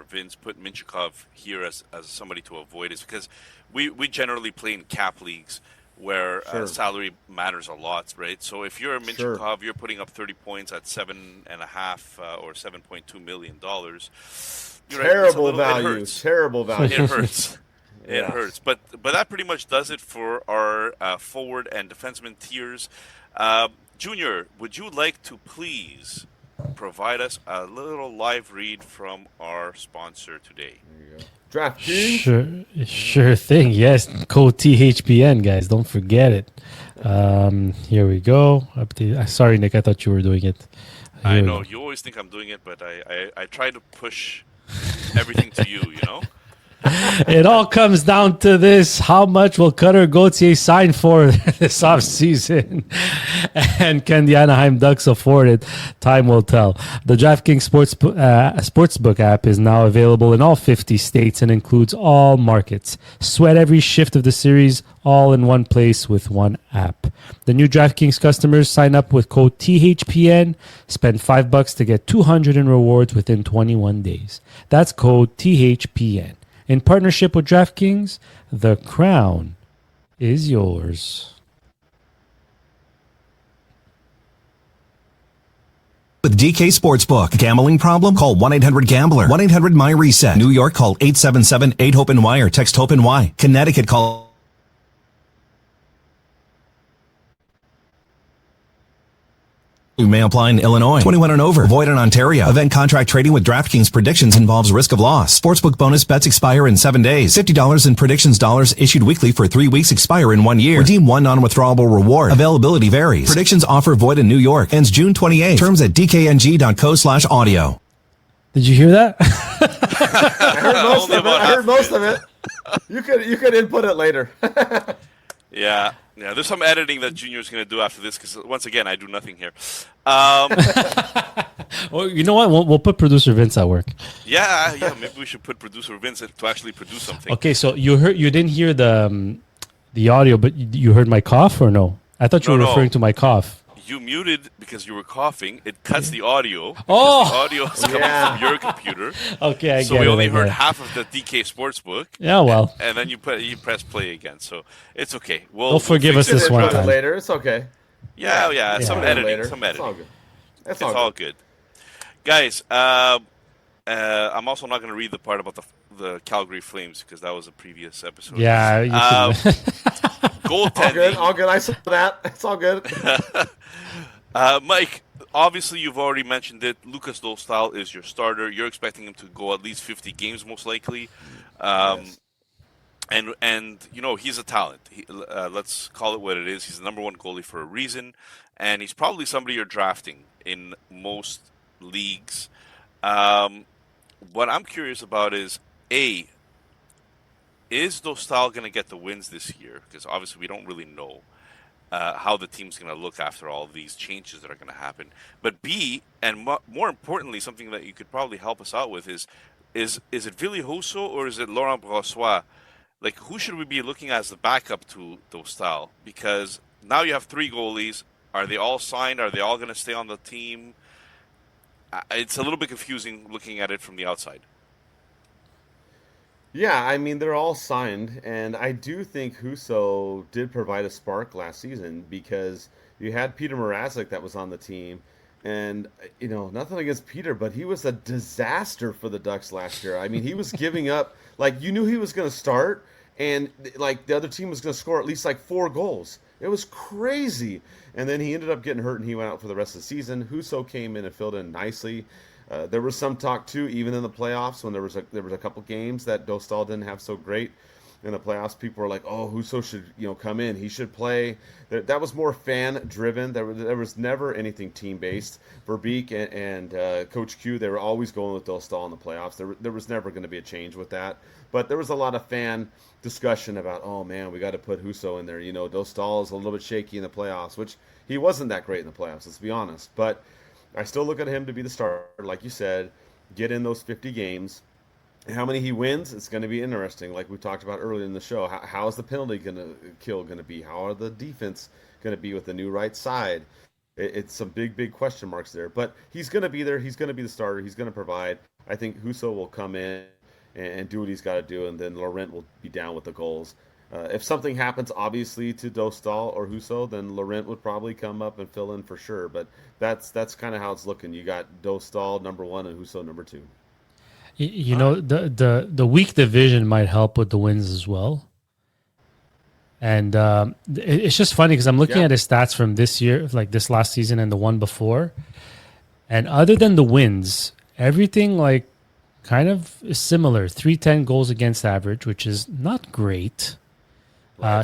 Speaker 2: Vince put Minchikov here as somebody to avoid is because we generally play in cap leagues where salary matters a lot, right? So if you're a Minchikov, you're putting up 30 points at $7.5 or $7.2 million.
Speaker 3: Terrible value. Terrible value.
Speaker 2: It hurts. It hurts. But that pretty much does it for our forward and defenseman tiers. Junior, would you like to please provide us a little live read from our sponsor today?
Speaker 3: There you go. DraftKings.
Speaker 4: Sure thing. Yes, code THPN, guys. Don't forget it. Here we go. Sorry, Nick. I thought you were doing it.
Speaker 2: I know. You always think I'm doing it, but I try to push everything to you,
Speaker 4: It all comes down to this. How much will Cutter Gauthier sign for this offseason? And can the Anaheim Ducks afford it? Time will tell. The DraftKings Sportsbook app is now available in all 50 states and includes all markets. Sweat every shift of the series all in one place with one app. The new DraftKings customers sign up with code THPN, spend $5 to get $200 in rewards within 21 days. That's code THPN. In partnership with DraftKings, the crown is yours.
Speaker 5: With DK Sportsbook. Gambling problem? Call 1-800-GAMBLER. 1-800-MY-RESET. New York, call 877-8-HOPE-NY or text HOPE-NY. Connecticut, call... May apply in Illinois. 21 and over. Void in Ontario. Event contract trading with DraftKings predictions involves risk of loss. Sportsbook bonus bets expire in 7 days. $50 in predictions dollars issued weekly for 3 weeks expire in 1 year. Redeem one non-withdrawable reward. Availability varies. Predictions offer void in New York. Ends June 28. Terms at dkng.co/audio.
Speaker 4: Did you hear that?
Speaker 3: I heard most of it. You could input it later.
Speaker 2: Yeah, there's some editing that Junior's going to do after this because, once again, I do nothing here.
Speaker 4: Well, you know what? We'll put producer Vince at work.
Speaker 2: Yeah, maybe we should put producer Vince to actually produce something.
Speaker 4: Okay, so you didn't hear the audio, but you heard my cough or no? I thought you were referring to my cough.
Speaker 2: You muted because you were coughing. It cuts the audio.
Speaker 4: Oh!
Speaker 2: The audio is coming from your computer.
Speaker 4: Okay, I
Speaker 2: so
Speaker 4: get
Speaker 2: we
Speaker 4: it,
Speaker 2: only
Speaker 4: I get
Speaker 2: heard
Speaker 4: it.
Speaker 2: half of the DK Sportsbook.
Speaker 4: Yeah, well.
Speaker 2: And then you press play again. So it's okay.
Speaker 4: They'll forgive us this one time.
Speaker 3: Later, it's okay.
Speaker 2: Yeah. Some editing.
Speaker 3: Later.
Speaker 2: Some editing.
Speaker 3: It's all good.
Speaker 2: It's all good. Guys, I'm also not going to read the part about the Calgary Flames because that was a previous episode.
Speaker 4: Yeah.
Speaker 2: Goaltending.
Speaker 3: All good. I saw that. It's all good.
Speaker 2: Mike, obviously you've already mentioned it. Lucas Dostal is your starter. You're expecting him to go at least 50 games most likely.
Speaker 3: Yes.
Speaker 2: And he's a talent. Let's call it what it is. He's the number one goalie for a reason, and he's probably somebody you're drafting in most leagues. what I'm curious about is is Dostal going to get the wins this year? Because obviously we don't really know how the team's going to look after all of these changes that are going to happen. But B, and more importantly, something that you could probably help us out with is it Ville Husso or is it Laurent Brossoit? Like, who should we be looking at as the backup to Dostal? Because now you have three goalies. Are they all signed? Are they all going to stay on the team? It's a little bit confusing looking at it from the outside.
Speaker 3: Yeah, I mean they're all signed, and I do think Huso did provide a spark last season because you had Peter Mrazek that was on the team, and nothing against Peter, but he was a disaster for the Ducks last year. I mean he was giving up like you knew he was going to start, and like the other team was going to score at least like 4 goals. It was crazy, and then he ended up getting hurt and he went out for the rest of the season. Huso came in and filled in nicely. There was some talk too, even in the playoffs, when there was a couple games that Dostal didn't have so great in the playoffs. People were like, "Oh, Huso should come in. He should play." That was more fan driven. There was never anything team based. Verbeek and Coach Q, they were always going with Dostal in the playoffs. There was never going to be a change with that. But there was a lot of fan discussion about, "Oh man, we got to put Huso in there." Dostal is a little bit shaky in the playoffs, which he wasn't that great in the playoffs. Let's be honest, but I still look at him to be the starter, like you said, get in those 50 games. And how many he wins, it's going to be interesting. Like we talked about earlier in the show, how is the penalty going to be? How are the defense going to be with the new right side? It's some big question marks there. But he's going to be there. He's going to be the starter. He's going to provide. I think Huso will come in and do what he's got to do, and then Laurent will be down with the goals. If something happens, obviously, to Dostal or Huso, then Laurent would probably come up and fill in for sure. But that's kind of how it's looking. You got Dostal number 1 and Huso number 2.
Speaker 4: The weak division might help with the wins as well. And it's just funny because I'm looking at his stats from this year, like this last season and the one before. And other than the wins, everything like kind of is similar. 310 goals against average, which is not great.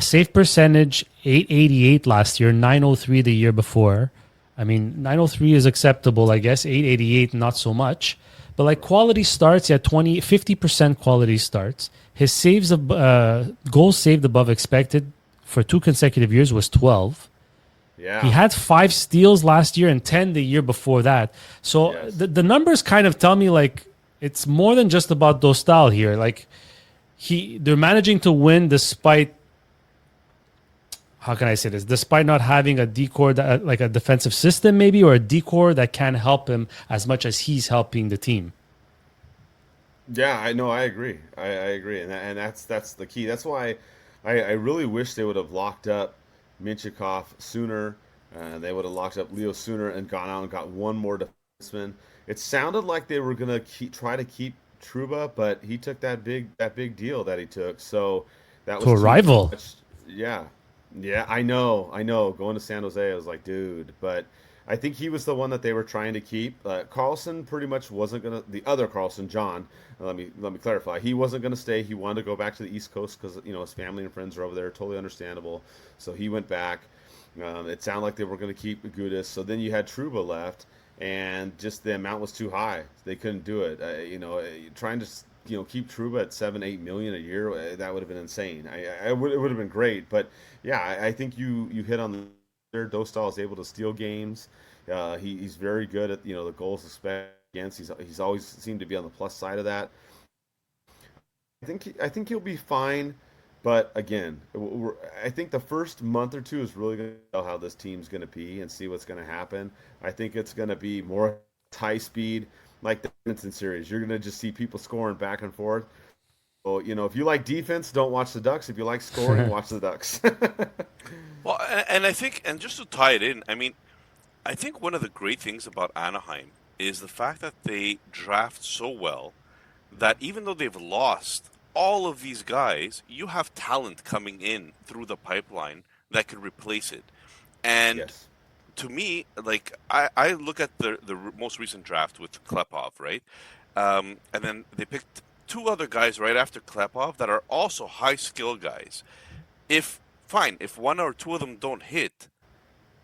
Speaker 4: Save percentage, 888 last year, 903 the year before. I mean, 903 is acceptable, I guess. 888, not so much. But like quality starts, 50% quality starts. His saves of goals saved above expected for 2 consecutive years was 12.
Speaker 3: Yeah.
Speaker 4: He had 5 steals last year and 10 the year before that. So the numbers kind of tell me like it's more than just about Dostal here. Like they're managing to win despite, how can I say this? Despite not having a decor that, like a defensive system, maybe, or a decor that can help him as much as he's helping the team.
Speaker 3: Yeah, I know. I agree. I agree, and that's the key. That's why I really wish they would have locked up Minchikov sooner. They would have locked up Leo sooner and gone out and got one more defenseman. It sounded like they were gonna try to keep Trouba, but he took that big deal that he took. So that was
Speaker 4: to a rival.
Speaker 3: Yeah. Yeah, I know. Going to San Jose, I was like, dude. But I think he was the one that they were trying to keep. Carlsson pretty much wasn't gonna. The other Carlsson, John. Let me clarify. He wasn't gonna stay. He wanted to go back to the East Coast because his family and friends are over there. Totally understandable. So he went back. It sounded like they were going to keep Gudis. So then you had Trouba left, and just the amount was too high. They couldn't do it. Trying to keep Trouba at 7-8 million a year, that would have been insane. It would have been great, but yeah, I think you hit on there. Dostal is able to steal games. He's very good at the goals against. He's always seemed to be on the plus side of that. I think he'll be fine, but again, I think the first month or two is really going to tell how this team's going to be and see what's going to happen. I think it's going to be more high speed. Like the Edmonton series, you're going to just see people scoring back and forth. So, if you like defense, don't watch the Ducks. If you like scoring, watch the Ducks.
Speaker 2: Well, and I think, and just to tie it in, I mean, I think one of the great things about Anaheim is the fact that they draft so well that even though they've lost all of these guys, you have talent coming in through the pipeline that could replace it. And
Speaker 3: yes.
Speaker 2: To me, like I look at the most recent draft with Klepov, right? And then they picked 2 other guys right after Klepov that are also high skill guys. If 1 or 2 of them don't hit,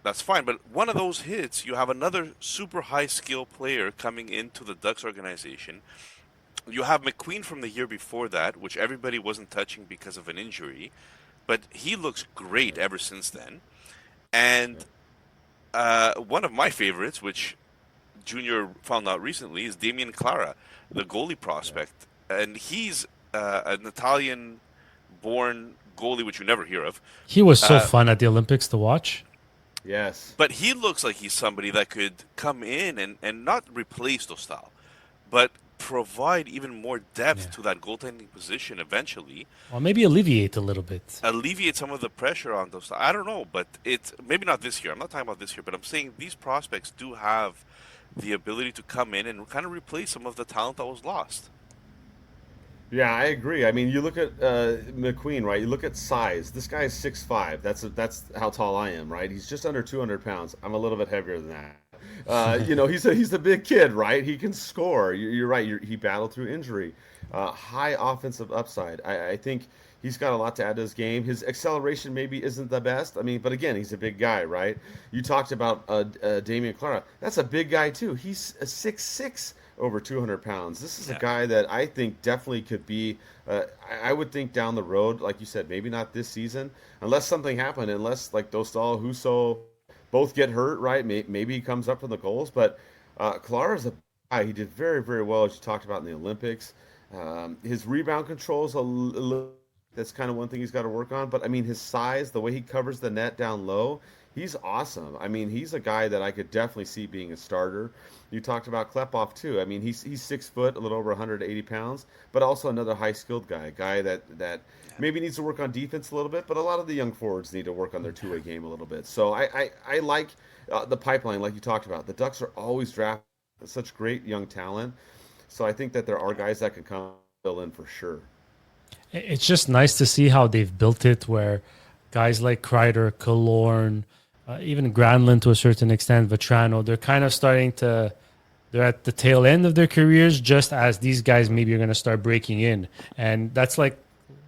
Speaker 2: that's fine. But one of those hits, you have another super high skill player coming into the Ducks organization. You have McQueen from the year before that, which everybody wasn't touching because of an injury, but he looks great ever since then. And one of my favorites, which Junior found out recently, is Damian Clara, the goalie prospect, and he's an Italian-born goalie, which you never hear of.
Speaker 4: He was so fun at the Olympics to watch.
Speaker 3: Yes.
Speaker 2: But he looks like he's somebody that could come in and not replace Dostal, but provide even more depth to that goaltending position eventually.
Speaker 4: Or maybe alleviate a little bit.
Speaker 2: Alleviate some of the pressure on Dostal. I don't know, but it's maybe not this year. I'm not talking about this year, but I'm saying these prospects do have the ability to come in and kind of replace some of the talent that was lost.
Speaker 3: Yeah, I agree. I mean, you look at McQueen, right? You look at size. This guy is 6'5". That's how tall I am, right? He's just under 200 pounds. I'm a little bit heavier than that. He's a big kid, right? He can score. You're right. He battled through injury. High offensive upside. I think he's got a lot to add to his game. His acceleration maybe isn't the best. I mean, but again, he's a big guy, right? You talked about Damian Clara. That's a big guy too. He's a 6'6", over 200 pounds. This is a guy that I think definitely could be, I would think down the road, like you said, maybe not this season, unless something happened, unless like Dostal, Husso both get hurt, right? Maybe he comes up from the goals, but Clara's a guy. He did very, very well, as you talked about in the Olympics. His rebound control is a little, that's kind of one thing he's got to work on, but I mean, his size, the way he covers the net down low, he's awesome. I mean, he's a guy that I could definitely see being a starter. You talked about Klepov too. I mean, he's 6 foot, a little over 180 pounds, but also another high skilled guy, a guy that maybe needs to work on defense a little bit, but a lot of the young forwards need to work on their two-way game a little bit. So I like the pipeline, like you talked about. The Ducks are always drafting such great young talent. So I think that there are guys that can come fill in for sure.
Speaker 4: It's just nice to see how they've built it, where guys like Kreider, Killorn, even Granlund to a certain extent, Vetrano, they're kind of starting to, they're at the tail end of their careers, just as these guys maybe are going to start breaking in. And that's like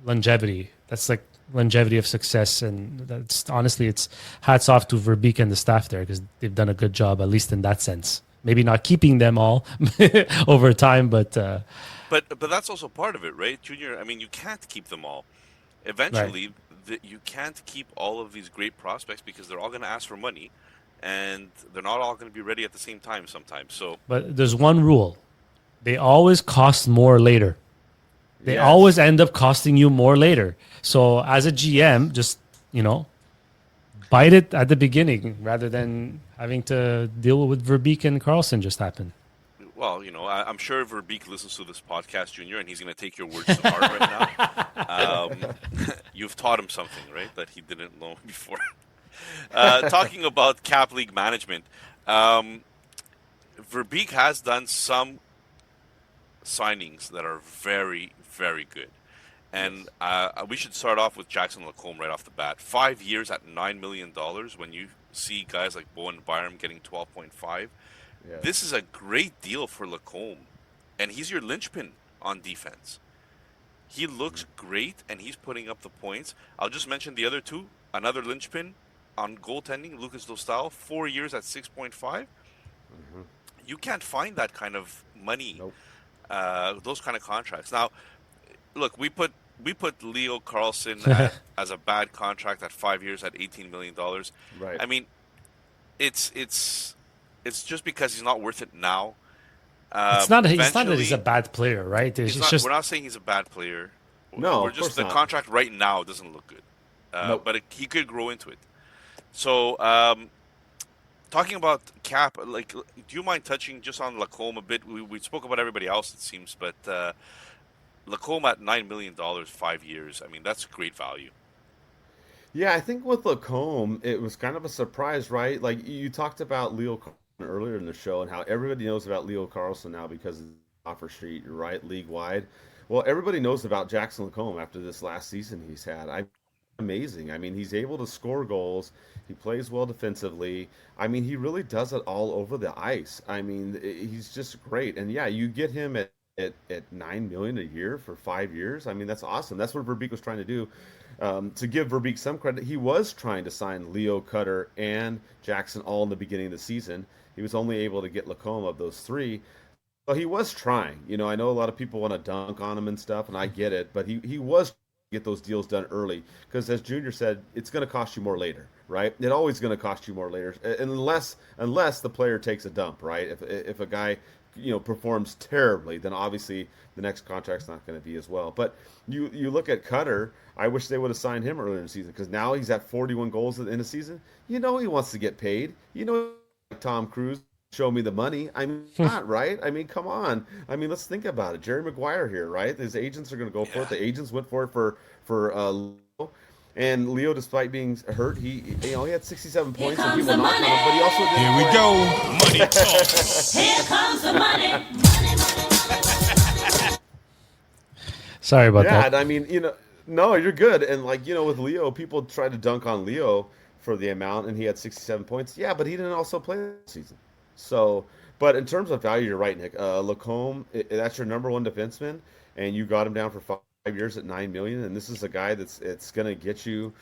Speaker 4: longevity. That's like longevity of success. And that's honestly, it's hats off to Verbeek and the staff there, because they've done a good job, at least in that sense. Maybe not keeping them all over time, but
Speaker 2: that's also part of it, right, Junior? I mean, you can't keep them all. Eventually, you can't keep all of these great prospects because they're all going to ask for money, and they're not all going to be ready at the same time sometimes. So,
Speaker 4: but there's one rule: they always cost more later. They always end up costing you more later. So, as a GM, just bite it at the beginning rather than having to deal with Verbeek and Carlsson just happened.
Speaker 2: Well, I'm sure Verbeek listens to this podcast, Junior, and he's going to take your words to heart right now. You've taught him something, right, that he didn't know before. Talking about cap league management, Verbeek has done some signings that are very, very good. And we should start off with Jackson Lacombe right off the bat. 5 years at $9 million when you see guys like Bowen Byram getting 12.5. Yeah. This is a great deal for Lacombe, and he's your linchpin on defense. He looks great, and he's putting up the points. I'll just mention the other two. Another linchpin on goaltending, Lucas Dostal, 4 years at 6.5. Mm-hmm. You can't find that kind of money, those kind of contracts. Now, look, we put Leo Carlsson as a bad contract at 5 years at $18 million.
Speaker 3: Right.
Speaker 2: I mean, it's just because he's not worth it now.
Speaker 4: It's not that he's a bad player, right?
Speaker 2: We're not saying he's a bad player.
Speaker 3: No,
Speaker 2: we're just the contract right now doesn't look good. But he could grow into it. So, talking about cap, like, do you mind touching just on Lacombe a bit? We spoke about everybody else, it seems, but Lacombe at $9 million, 5 years. I mean, that's great value.
Speaker 3: Yeah, I think with Lacombe, it was kind of a surprise, right? Like, you talked about Leo Carlsson earlier in the show and how everybody knows about Leo Carlsson now because of the offer sheet, right, league-wide. Well, everybody knows about Jackson Lacombe after this last season he's had. Amazing. I mean, he's able to score goals. He plays well defensively. I mean, he really does it all over the ice. I mean, he's just great. And, yeah, you get him at $9 million a year for 5 years. I mean, that's awesome. That's what Verbeek was trying to do. To give Verbeek some credit, he was trying to sign Leo, Cutter, and Jackson all in the beginning of the season. He was only able to get Lacombe of those three. Well, he was trying. I know a lot of people want to dunk on him and stuff, and I get it, but he was trying to get those deals done early because, as Junior said, it's going to cost you more later, right? It's always going to cost you more later, unless the player takes a dump, right? If a guy performs terribly, then obviously the next contract's not going to be as well. But you look at Cutter. I wish they would have signed him earlier in the season because now he's at 41 goals in the season. He wants to get paid. Like Tom Cruise. Show me the money. I mean, not right. I mean, come on. I mean, let's think about it. Jerry Maguire here, right? His agents are going to go for it. The agents went for it for Leo, and Leo, despite being hurt, he had 67 points, and people knocked on him, but he also did.
Speaker 6: Here we go. Money talk.
Speaker 7: Here comes the money.
Speaker 4: Sorry about that.
Speaker 3: Yeah, I mean, no, you're good. And with Leo, people tried to dunk on Leo for the amount, and he had 67 points. Yeah, but he didn't also play this season. So, but in terms of value, you're right, Nick. Lacombe, that's your number one defenseman, and you got him down for 5 years at $9 million. And this is a guy it's going to get you,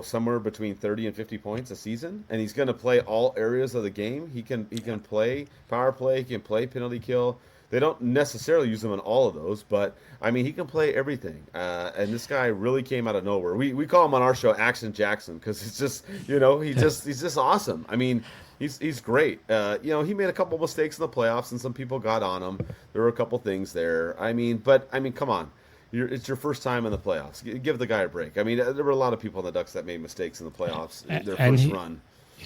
Speaker 3: somewhere between 30 and 50 points a season, and he's going to play all areas of the game. He can play power play, he can play penalty kill. They don't necessarily use him in all of those, but I mean, he can play everything. And this guy really came out of nowhere. We call him on our show Action Jackson because it's just, he's just awesome. I mean, he's great. He made a couple mistakes in the playoffs, and some people got on him. There were a couple things there. I mean, come on. It's your first time in the playoffs. Give the guy a break. I mean, there were a lot of people in the Ducks that made mistakes in the playoffs, their first run.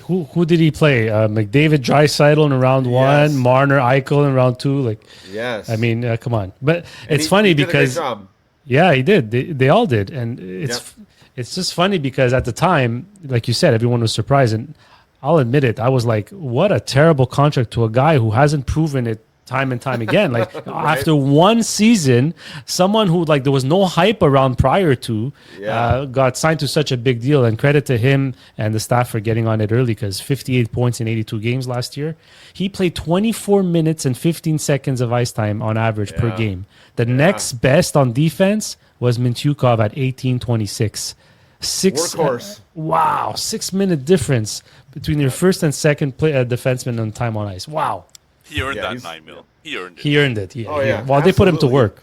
Speaker 4: Who did he play? McDavid, Draisaitl in round one, Marner, Eichel in round two.
Speaker 3: Yes.
Speaker 4: I mean, come on. But it's funny because
Speaker 3: did a great job.
Speaker 4: Yeah, he did. They all did, and it's just funny because at the time, like you said, everyone was surprised, and I'll admit it. I was like, what a terrible contract to a guy who hasn't proven it time and time again. Like right. After one season, someone who there was no hype around prior to got signed to such a big deal. And credit to him and the staff for getting on it early because 58 points in 82 games last year. He played 24 minutes and 15 seconds of ice time on average per game. The next best on defense was Mintyukov at 18:26.
Speaker 3: Workhorse.
Speaker 4: Wow, 6-minute difference between your first and second defenseman on time on ice. Wow.
Speaker 2: He earned that $9 million. He earned it.
Speaker 4: He earned it. Yeah.
Speaker 3: Oh yeah.
Speaker 4: Well, they put him to work.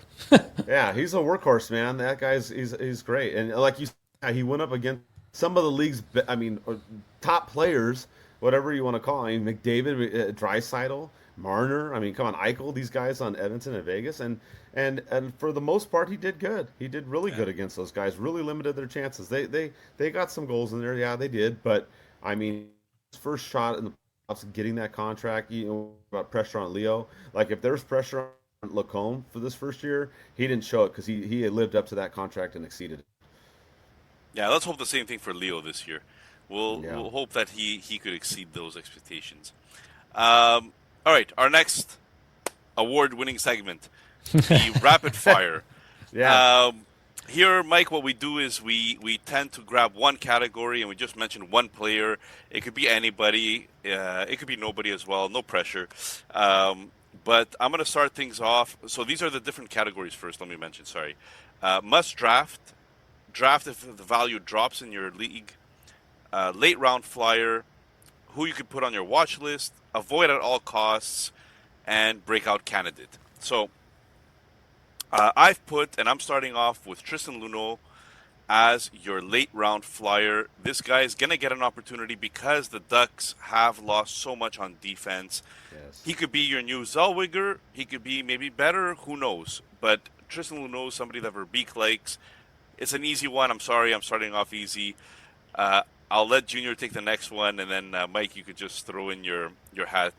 Speaker 3: Yeah, he's a workhorse, man. That guy's he's great. And like you said, he went up against some of the league's, top players, whatever you want to call him. McDavid, Draisaitl, Marner. I mean, come on, Eichel. These guys on Edmonton and Vegas, and for the most part, he did good. He did really good against those guys. Really limited their chances. They got some goals in there. Yeah, they did. But I mean, his first shot in the getting that contract, about pressure on Leo. Like if there's pressure on Lacombe for this first year, he didn't show it because he had lived up to that contract and exceeded it.
Speaker 2: Yeah, let's hope the same thing for Leo this year. We'll hope that he could exceed those expectations. All right, our next award-winning segment, the rapid fire. Here, Mike, what we do is we tend to grab one category and we just mention one player. It could be anybody. It could be nobody as well. No pressure. But I'm going to start things off. So these are the different categories first. Let me mention, sorry. Must draft. Draft if the value drops in your league. Late round flyer. Who you could put on your watch list. Avoid at all costs. And breakout candidate. So I've put, and I'm starting off with Tristan Luneau as your late round flyer. This guy is going to get an opportunity because the Ducks have lost so much on defense.
Speaker 3: Yes.
Speaker 2: He could be your new Zellweger. He could be maybe better. Who knows? But Tristan Luneau is somebody that Verbeek likes. It's an easy one. I'm sorry. I'm starting off easy. I'll let Junior take the next one, and then, Mike, you could just throw in your hat.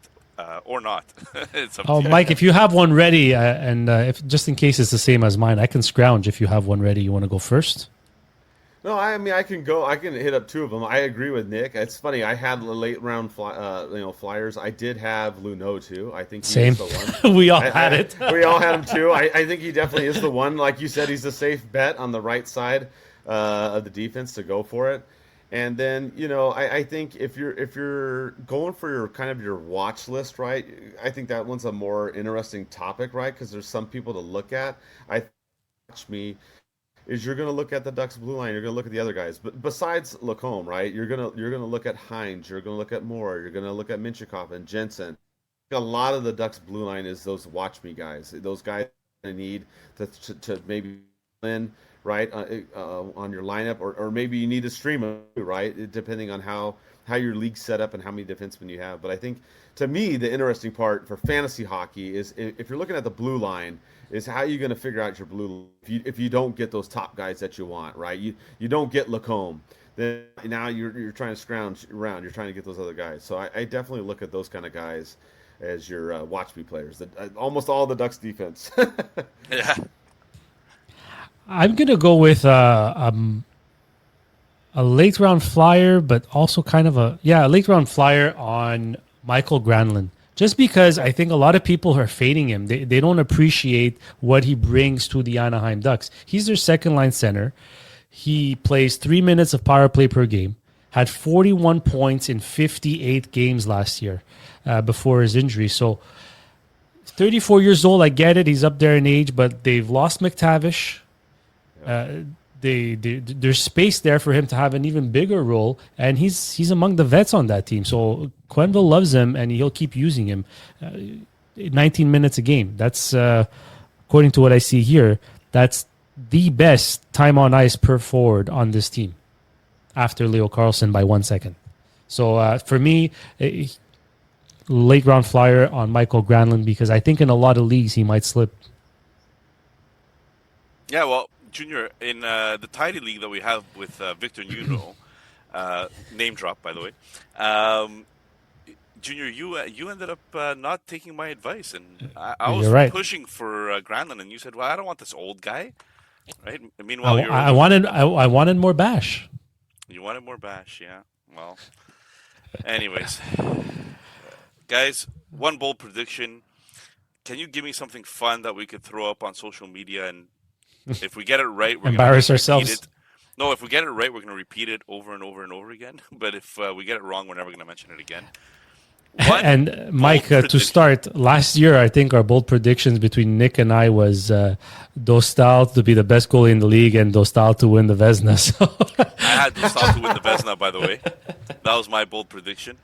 Speaker 2: Or not. It's up to you.
Speaker 4: Mike, if you have one ready, and if just in case it's the same as mine, I can scrounge if you have one ready. You want to go first?
Speaker 3: No, I mean I can go. I can hit up two of them. I agree with Nick. It's funny. I had the late round flyers. I did have Luneau too. I think he is the one.
Speaker 4: We all had it.
Speaker 3: We all had him too. I think he definitely is the one. Like you said, he's a safe bet on the right side of the defense to go for it. And then, I think if you're going for your kind of your watch list, right, I think that one's a more interesting topic, right, because there's some people to look at. Watch me is you're going to look at the Ducks blue line, you're going to look at the other guys, but besides Lacombe, right, you're going to look at Hines, you're going to look at Moore, you're going to look at Mintyukov and Jensen. a lot of the Ducks blue line is those watch me guys. Those guys need to maybe in right on your lineup, or maybe you need to stream them, right, depending on how your league's set up and how many defensemen you have. But I think, to me, the interesting part for fantasy hockey is if you're looking at the blue line, is how you're going to figure out your blue if you don't get those top guys that you want, right? You don't get Lacombe. Then now you're trying to scrounge around. You're trying to get those other guys. So I definitely look at those kind of guys as your watch me players. Almost all the Ducks defense.
Speaker 2: Yeah.
Speaker 4: I'm gonna go with a late round flyer, but also kind of a late round flyer on Michael Granlund. Just because I think a lot of people are fading him. They don't appreciate what he brings to the Anaheim Ducks. He's their second line center. He plays 3 minutes of power play per game. Had 41 points in 58 games last year before his injury. So 34 years old, I get it. He's up there in age, but they've lost McTavish. There's space there for him to have an even bigger role, and he's among the vets on that team. So Quenneville loves him, and he'll keep using him. 19 minutes a game. That's according to what I see here. That's the best time on ice per forward on this team, after Leo Carlsson by 1 second. So for me, late round flyer on Michael Granlund, because I think in a lot of leagues he might slip.
Speaker 2: Yeah, well, Junior, in the Tidy League that we have with Victor Nuno, name drop, by the way, Junior, you ended up not taking my advice, and I was pushing for Granlund, and you said, "Well, I don't want this old guy." Right? Meanwhile,
Speaker 4: I wanted more bash.
Speaker 2: You wanted more bash, yeah. Well, anyways, guys, one bold prediction. Can you give me something fun that we could throw up on social media, and if we get it right, we're
Speaker 4: embarrass
Speaker 2: gonna
Speaker 4: ourselves?
Speaker 2: It. No, if we get it right, we're going to repeat it over and over and over again. But if we get it wrong, we're never going to mention it again.
Speaker 4: And Mike, to start, last year, I think our bold predictions between Nick and I was Dostal to be the best goalie in the league and Dostal to win the Vezina. So.
Speaker 2: I had Dostal to win the Vezina, by the way. That was my bold prediction.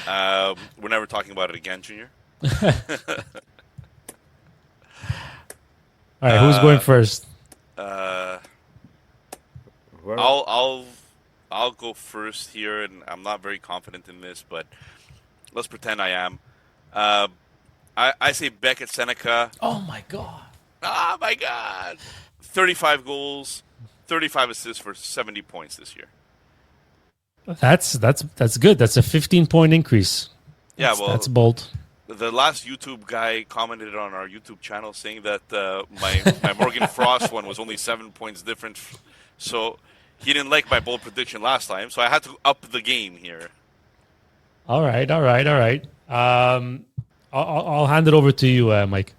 Speaker 2: We're never talking about it again, Junior.
Speaker 4: All right, who's going first?
Speaker 2: I'll go first here, and I'm not very confident in this, but let's pretend I am. I say Beckett Seneca.
Speaker 4: Oh my god!
Speaker 2: 35 goals, 35 assists for 70 points this year.
Speaker 4: That's good. That's a 15-point increase. That's bold.
Speaker 2: The last YouTube guy commented on our YouTube channel saying that my Morgan Frost one was only 7 points different. So he didn't like my bold prediction last time, so I had to up the game here.
Speaker 4: All right. I'll hand it over to you, Mike.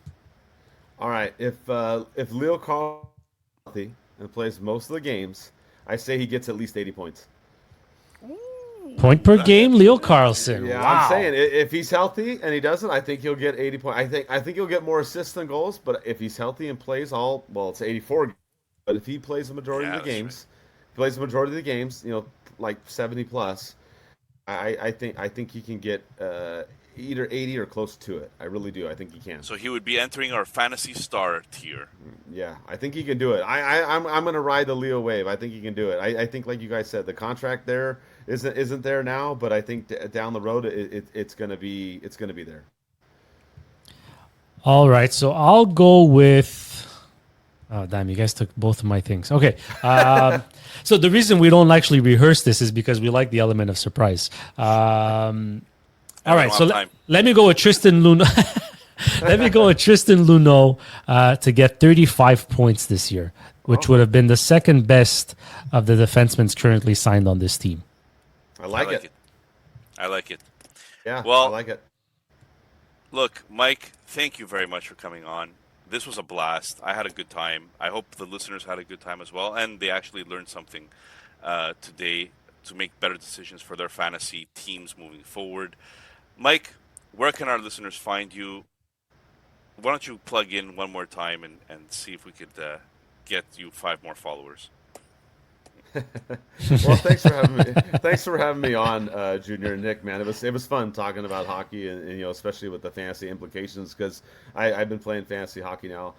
Speaker 3: All right. If Leo Carlsson is healthy and plays most of the games, I say he gets at least 80 points.
Speaker 4: Point per game, Leo Carlsson.
Speaker 3: Yeah,
Speaker 4: wow.
Speaker 3: I'm saying if he's healthy and he doesn't, I think he'll get 80 points. I think he'll get more assists than goals. But if he's healthy and plays it's 84. But if he plays the majority of the games, like 70 plus, I think he can get either 80 or close to it. I really do. I think he can.
Speaker 2: So he would be entering our fantasy star tier.
Speaker 3: Yeah, I think he can do it. I'm going to ride the Leo wave. I think he can do it. I think, like you guys said, the contract there isn't there now, but I think down the road it's going to be there.
Speaker 4: All right, so I'll go with. Oh, damn, you guys took both of my things. Okay. So the reason we don't actually rehearse this is because we like the element of surprise. All right, so let me go with Tristan Luneau. Let me go with Tristan Luneau to get 35 points this year, which would have been the second best of the defensemen currently signed on this team.
Speaker 3: I like it.
Speaker 2: I like it.
Speaker 3: Yeah,
Speaker 2: well,
Speaker 3: I like it.
Speaker 2: Look, Mike, thank you very much for coming on. This was a blast. I had a good time. I hope the listeners had a good time as well, and they actually learned something today to make better decisions for their fantasy teams moving forward. Mike, where can our listeners find you? Why don't you plug in one more time and see if we could get you 5 more followers?
Speaker 3: Well, thanks for having me on, Junior and Nick. Man, it was fun talking about hockey, and especially with the fantasy implications, because I've been playing fantasy hockey now,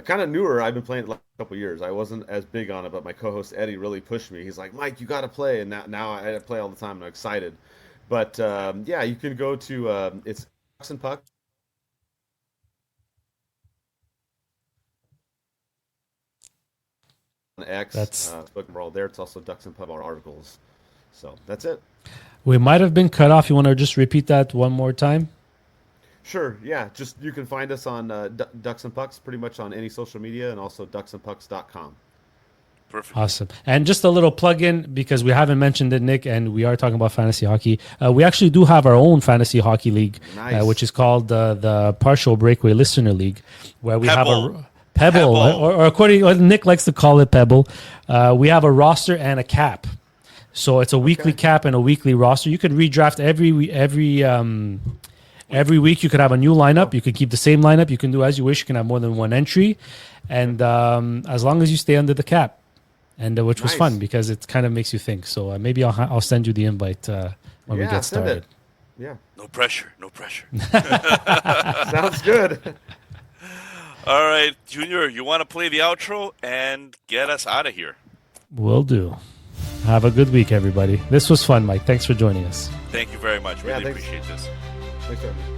Speaker 3: kind of newer. I've been playing it like a couple years. I wasn't as big on it, but my co-host Eddie really pushed me. He's like, Mike, you got to play, and now I play all the time. And I'm excited. But yeah, you can go to it's Ducks and Pucks. On X, book we're all there. It's also Ducks and Pub articles. So that's it.
Speaker 4: We might have been cut off. You want to just repeat that one more time?
Speaker 3: Sure. Yeah. Just you can find us on Ducks and Pucks pretty much on any social media, and also ducksandpucks.com.
Speaker 2: Perfect.
Speaker 4: Awesome. And just a little plug-in, because we haven't mentioned it, Nick, and we are talking about fantasy hockey. We actually do have our own fantasy hockey league,
Speaker 3: Nice.
Speaker 4: Which is called the Partial Breakaway Listener League, where we have a Pebble. Or according to Nick likes to call it Pebble. We have a roster and a cap. So it's a weekly cap and a weekly roster. You can redraft every week. You could have a new lineup. You could keep the same lineup. You can do as you wish. You can have more than one entry, and as long as you stay under the cap, and which was fun because it kind of makes you think. So maybe I'll send you the invite when we get started.
Speaker 3: Yeah.
Speaker 2: No pressure. No pressure.
Speaker 3: Sounds good.
Speaker 2: All right, Junior, you want to play the outro and get us out of here?
Speaker 4: Will do. Have a good week, everybody. This was fun, Mike. Thanks for joining us.
Speaker 2: Thank you very much. Really
Speaker 3: thanks.
Speaker 2: appreciate this.
Speaker 3: Thanks, everybody.